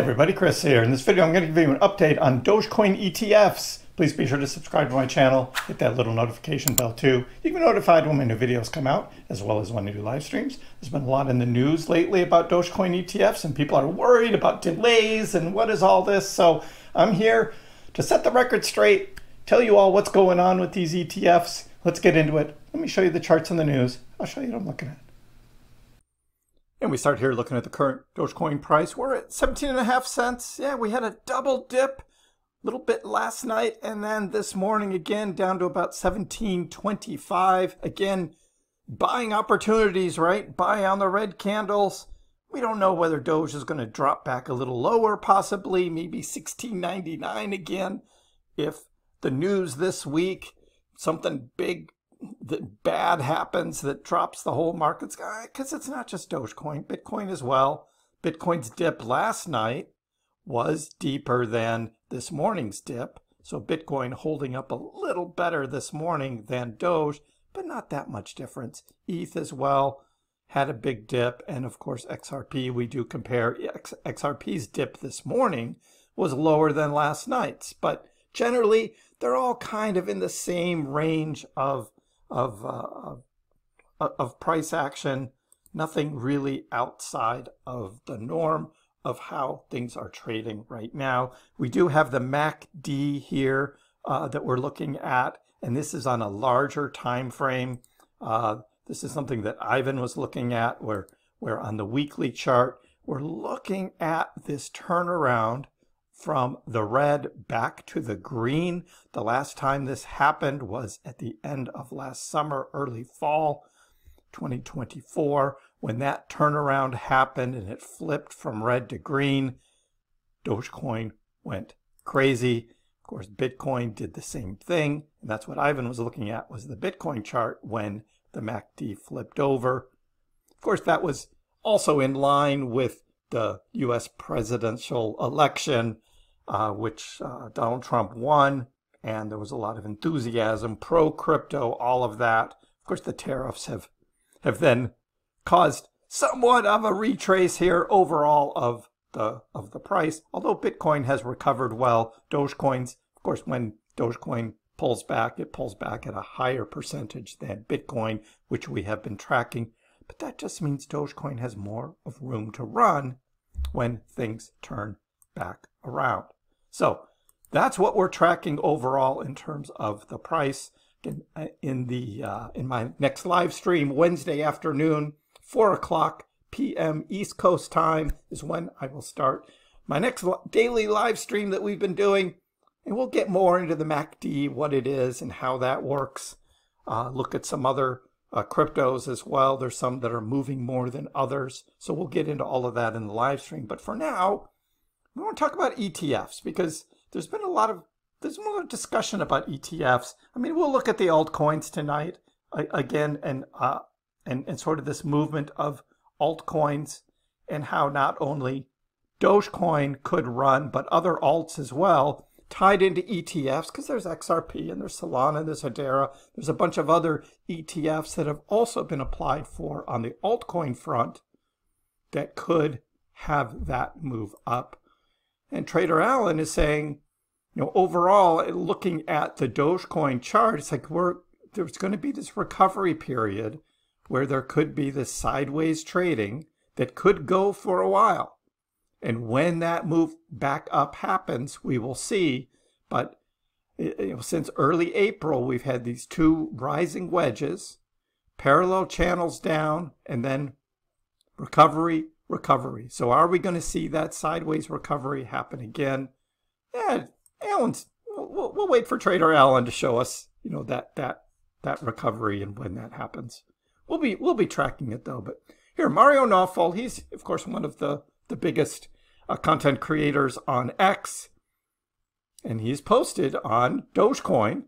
Everybody, Chris here. In this video, I'm going to give you an update on Dogecoin ETFs. Please be sure to subscribe to my channel, hit that little notification bell too. You can be notified when my new videos come out, as well as when I do live streams. There's been a lot in the news lately about Dogecoin ETFs, and people are worried about delays and what is all this. So I'm here to set the record straight, tell you all what's going on with these ETFs. Let's get into it. Let me show you the charts in the news. I'll show you what I'm looking at. And we start here looking at the current Dogecoin price. We're at 17.5 cents. Yeah, we had a double dip a little bit last night, and then this morning again down to about 17.25. Again, buying opportunities, right? Buy on the red candles. We don't know whether Doge is going to drop back a little lower, possibly, maybe 16.99 again. If the news this week, something big that bad happens that drops the whole market sky, because it's not just Dogecoin, Bitcoin as well. Bitcoin's dip last night was deeper than this morning's dip, so Bitcoin holding up a little better this morning than Doge, but not that much difference. ETH as well had a big dip, and of course XRP, we do compare. XRP's dip this morning was lower than last night's, but generally they're all kind of in the same range of price action, nothing really outside of the norm of how things are trading right now. We do have the MACD here that we're looking at, and this is on a larger time frame. This is something that Ivan was looking at, where on the weekly chart, we're looking at this turnaround from the red back to the green. The last time this happened was at the end of last summer, early fall 2024. When that turnaround happened and it flipped from red to green, Dogecoin went crazy. Of course, Bitcoin did the same thing. And that's what Ivan was looking at, was the Bitcoin chart when the MACD flipped over. Of course, that was also in line with the U.S. presidential election, which Donald Trump won, and there was a lot of enthusiasm, pro-crypto, all of that. Of course, the tariffs have then caused somewhat of a retrace here overall of the price, although Bitcoin has recovered well. Dogecoin's, of course, when Dogecoin pulls back, it pulls back at a higher percentage than Bitcoin, which we have been tracking. But that just means Dogecoin has more of room to run when things turn back around. So that's what we're tracking overall in terms of the price. In my next live stream, Wednesday afternoon, 4 o'clock p.m. East Coast time is when I will start my next daily live stream that we've been doing. And we'll get more into the MACD, what it is and how that works. Look at some other cryptos as well. There's some that are moving more than others. So we'll get into all of that in the live stream. But for now, we want to talk about ETFs, because there's been a lot of discussion about ETFs. I mean, we'll look at the altcoins tonight again, and sort of this movement of altcoins and how not only Dogecoin could run, but other alts as well, tied into ETFs, because there's XRP and there's Solana and there's Hedera. There's a bunch of other ETFs that have also been applied for on the altcoin front that could have that move up. And Trader Allen is saying, overall, looking at the Dogecoin chart, it's like there's going to be this recovery period where there could be this sideways trading that could go for a while. And when that move back up happens, we will see. But since early April, we've had these two rising wedges, parallel channels down, and then recovery. So are we going to see that sideways recovery happen again? Yeah, we'll wait for Trader Allen to show us, that recovery and when that happens. We'll be tracking it though. But here, Mario Nawfal, he's of course one of the biggest content creators on X, and he's posted on Dogecoin,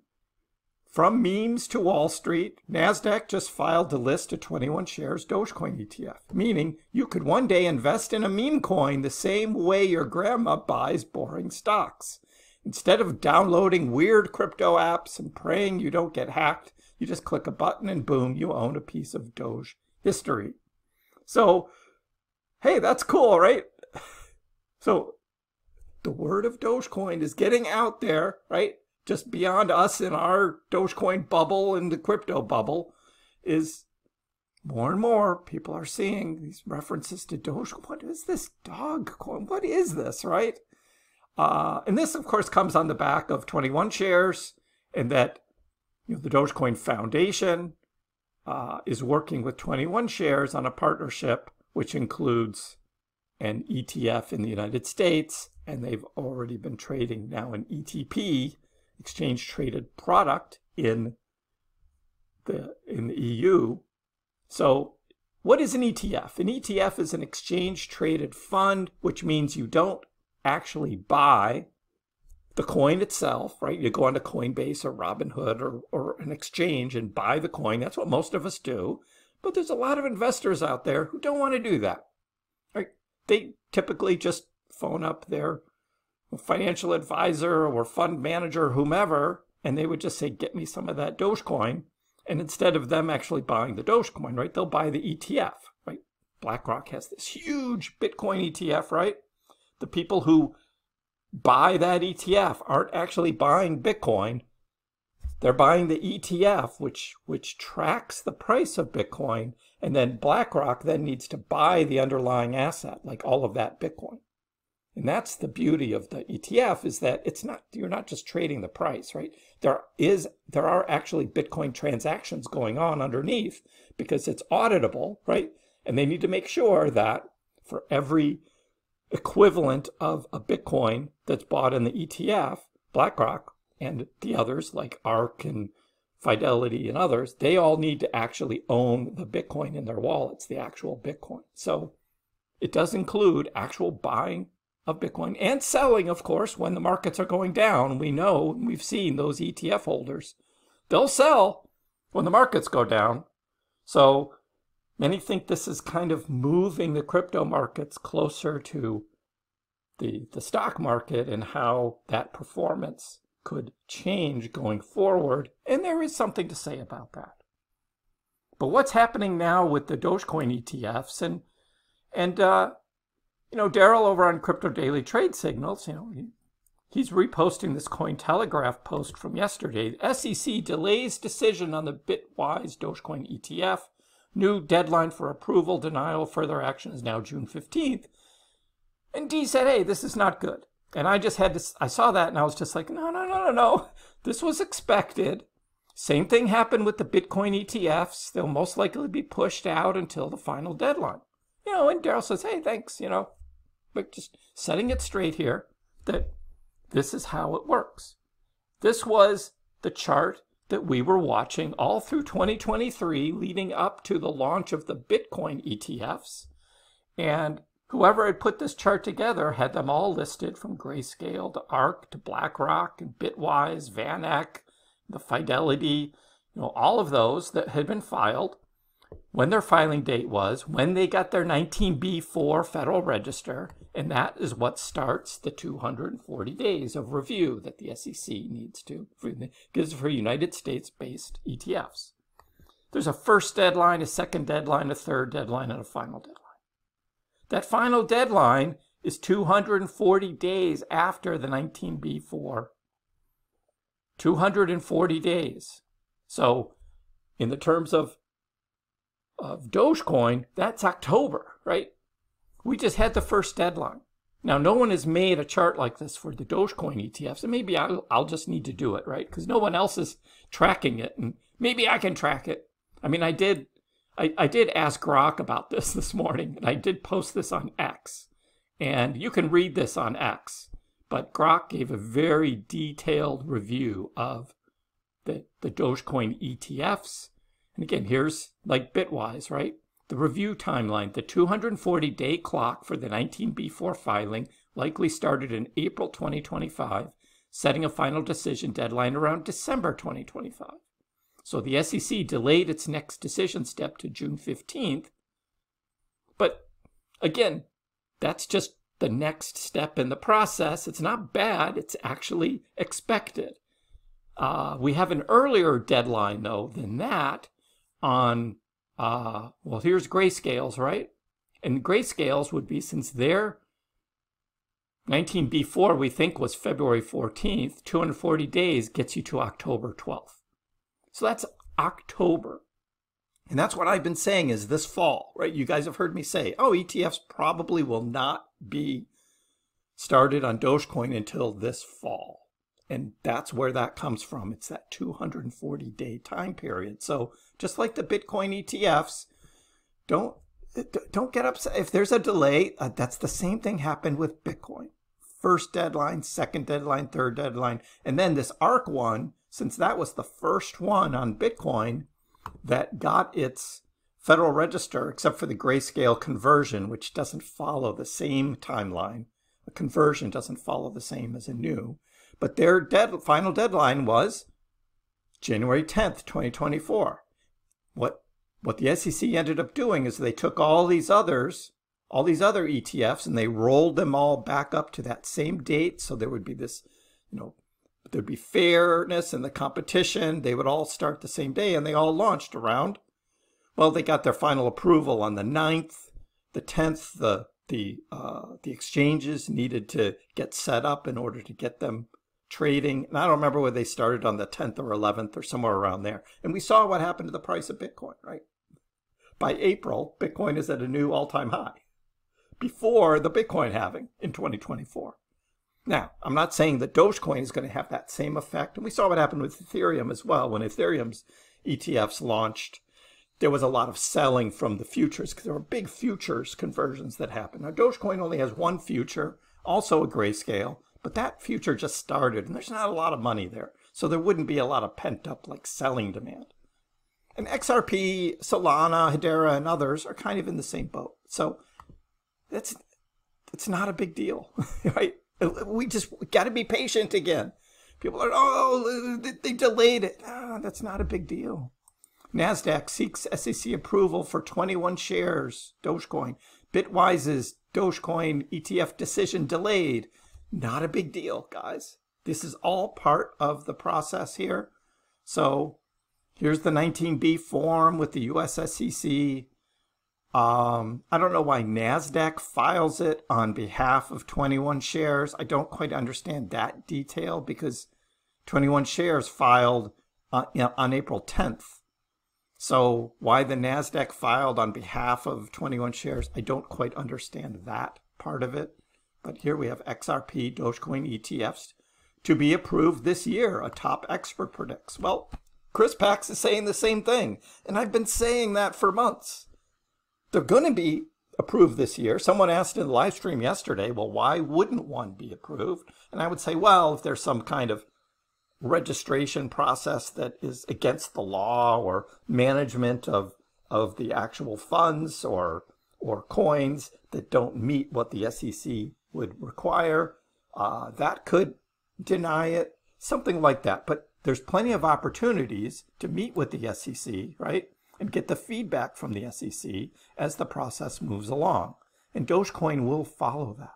from memes to Wall Street, NASDAQ just filed to list a 21 shares Dogecoin ETF, meaning you could one day invest in a meme coin the same way your grandma buys boring stocks. Instead of downloading weird crypto apps and praying you don't get hacked, you just click a button and boom, you own a piece of Doge history. So, hey, that's cool, right? So the word of Dogecoin is getting out there, right? Just beyond us in our Dogecoin bubble and the crypto bubble, is more and more people are seeing these references to Dogecoin. What is this Dogecoin? What is this, right? And this, of course, comes on the back of 21 shares, and that the Dogecoin Foundation is working with 21 shares on a partnership, which includes an ETF in the United States, and they've already been trading now an ETP, exchange traded product, in the EU. So what is an ETF? An ETF is an exchange traded fund, which means you don't actually buy the coin itself, right? You go onto Coinbase or Robinhood or an exchange and buy the coin. That's what most of us do. But there's a lot of investors out there who don't want to do that, right? They typically just phone up their financial advisor or fund manager, whomever, and they would just say, get me some of that Dogecoin. And instead of them actually buying the Dogecoin, right, they'll buy the ETF, right? BlackRock has this huge Bitcoin ETF, right? The people who buy that ETF aren't actually buying Bitcoin. They're buying the ETF, which tracks the price of Bitcoin. And then BlackRock then needs to buy the underlying asset, like all of that Bitcoin. And that's the beauty of the ETF, is that you're not just trading the price, right? There are actually Bitcoin transactions going on underneath, because it's auditable, right? And they need to make sure that for every equivalent of a Bitcoin that's bought in the ETF, BlackRock and the others like ARK and Fidelity and others, they all need to actually own the Bitcoin in their wallets, the actual Bitcoin. So it does include actual buying of Bitcoin and selling, of course, when the markets are going down. We know, we've seen those ETF holders, they'll sell when the markets go down. So many think this is kind of moving the crypto markets closer to the stock market and how that performance could change going forward. And there is something to say about that. But what's happening now with the Dogecoin ETFs, and Daryl over on Crypto Daily Trade Signals, he's reposting this Cointelegraph post from yesterday. The SEC delays decision on the Bitwise Dogecoin ETF. New deadline for approval, denial, further action is now June 15th. And D said, hey, this is not good. And I saw that and I was just like, no. This was expected. Same thing happened with the Bitcoin ETFs. They'll most likely be pushed out until the final deadline. And Daryl says, hey, thanks, but just setting it straight here, that this is how it works. This was the chart that we were watching all through 2023, leading up to the launch of the Bitcoin ETFs. And whoever had put this chart together had them all listed, from Grayscale to ARK to BlackRock and Bitwise, VanEck, the Fidelity, all of those that had been filed, when their filing date was, when they got their 19B4 Federal Register, and that is what starts the 240 days of review that the SEC needs to, gives for United States-based ETFs. There's a first deadline, a second deadline, a third deadline, and a final deadline. That final deadline is 240 days after the 19B4. 240 days. So in the terms of Dogecoin, that's October, right? We just had the first deadline. Now, no one has made a chart like this for the Dogecoin ETFs, and maybe I'll just need to do it, right? Because no one else is tracking it, and maybe I can track it. I mean, I did ask Grok about this morning, and I did post this on X, and you can read this on X. But Grok gave a very detailed review of the Dogecoin ETFs. And again, here's like Bitwise, right? The review timeline, the 240-day clock for the 19B4 filing likely started in April 2025, setting a final decision deadline around December 2025. So the SEC delayed its next decision step to June 15th. But again, that's just the next step in the process. It's not bad. It's actually expected. We have an earlier deadline, though, than that on, here's Grayscale's, right? And Grayscale's would be, since their 19B4 we think was February 14th. 240 days gets you to October 12th. So that's October. And that's what I've been saying is this fall, right? You guys have heard me say, oh, ETFs probably will not be started on Dogecoin until this fall. And that's where that comes from. It's that 240-day time period. So just like the Bitcoin ETFs, don't get upset. If there's a delay, that's the same thing happened with Bitcoin. First deadline, second deadline, third deadline. And then this ARK one, since that was the first one on Bitcoin that got its Federal Register, except for the grayscale conversion, which doesn't follow the same timeline. A conversion doesn't follow the same as a new. But their final deadline was January 10th, 2024. What the SEC ended up doing is they took all these other ETFs and they rolled them all back up to that same date. So there would be this, there'd be fairness in the competition. They would all start the same day and they all launched around. Well, they got their final approval on the 9th, the 10th, the exchanges needed to get set up in order to get them trading. And I don't remember whether they started on the 10th or 11th or somewhere around there. And we saw what happened to the price of Bitcoin, right? By April, Bitcoin is at a new all-time high before the Bitcoin halving in 2024. Now, I'm not saying that Dogecoin is going to have that same effect. And we saw what happened with Ethereum as well. When Ethereum's ETFs launched, there was a lot of selling from the futures because there were big futures conversions that happened. Now, Dogecoin only has one future, also a grayscale, but that future just started and there's not a lot of money there. So there wouldn't be a lot of pent up like selling demand. And XRP, Solana, Hedera, and others are kind of in the same boat. So it's not a big deal, right? We got to be patient again. People are, oh, they delayed it. Oh, that's not a big deal. NASDAQ seeks SEC approval for 21 shares, Dogecoin. Bitwise's Dogecoin ETF decision delayed. Not a big deal, guys. This is all part of the process here. So here's the 19B form with the US SEC. I don't know why NASDAQ files it on behalf of 21 shares. I don't quite understand that detail because 21 shares filed on April 10th. So why the NASDAQ filed on behalf of 21 shares, I don't quite understand that part of it. But here we have XRP Dogecoin ETFs to be approved this year, a top expert predicts. Well, Chris Pax is saying the same thing, and I've been saying that for months. They're going to be approved this year. Someone asked in the live stream yesterday, well, why wouldn't one be approved? And I would say, well, if there's some kind of registration process that is against the law or management of the actual funds or coins that don't meet what the SEC would require, that could deny it, something like that. But there's plenty of opportunities to meet with the SEC, right? And get the feedback from the SEC as the process moves along. And Dogecoin will follow that.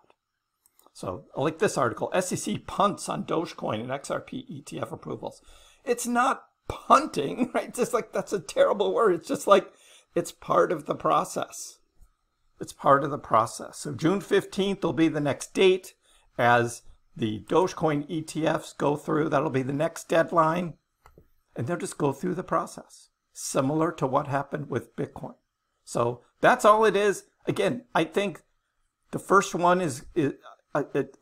So like this article, SEC punts on Dogecoin and XRP ETF approvals. It's not punting, right? Just like that's a terrible word. It's just like it's part of the process. It's part of the process. So June 15th will be the next date as the Dogecoin ETFs go through. That'll be the next deadline. And they'll just go through the process, similar to what happened with Bitcoin. So that's all it is. Again, I think the first one is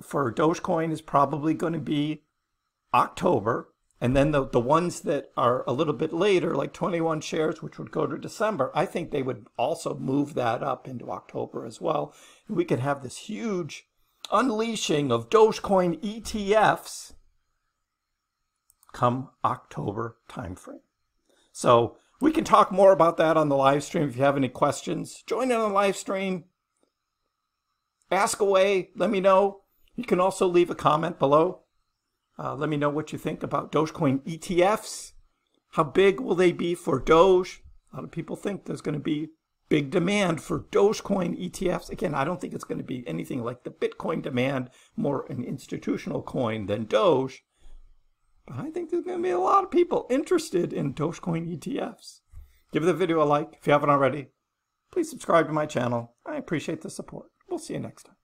for Dogecoin is probably going to be October. And then the ones that are a little bit later, like 21 shares, which would go to December, I think they would also move that up into October as well. And we could have this huge unleashing of Dogecoin ETFs come October timeframe. So we can talk more about that on the live stream. If you have any questions, join in on the live stream. Ask away. Let me know. You can also leave a comment below. Let me know what you think about Dogecoin ETFs. How big will they be for Doge? A lot of people think there's going to be big demand for Dogecoin ETFs. Again, I don't think it's going to be anything like the Bitcoin demand, more an institutional coin than Doge. But I think there's going to be a lot of people interested in Dogecoin ETFs. Give the video a like if you haven't already. Please subscribe to my channel. I appreciate the support. We'll see you next time.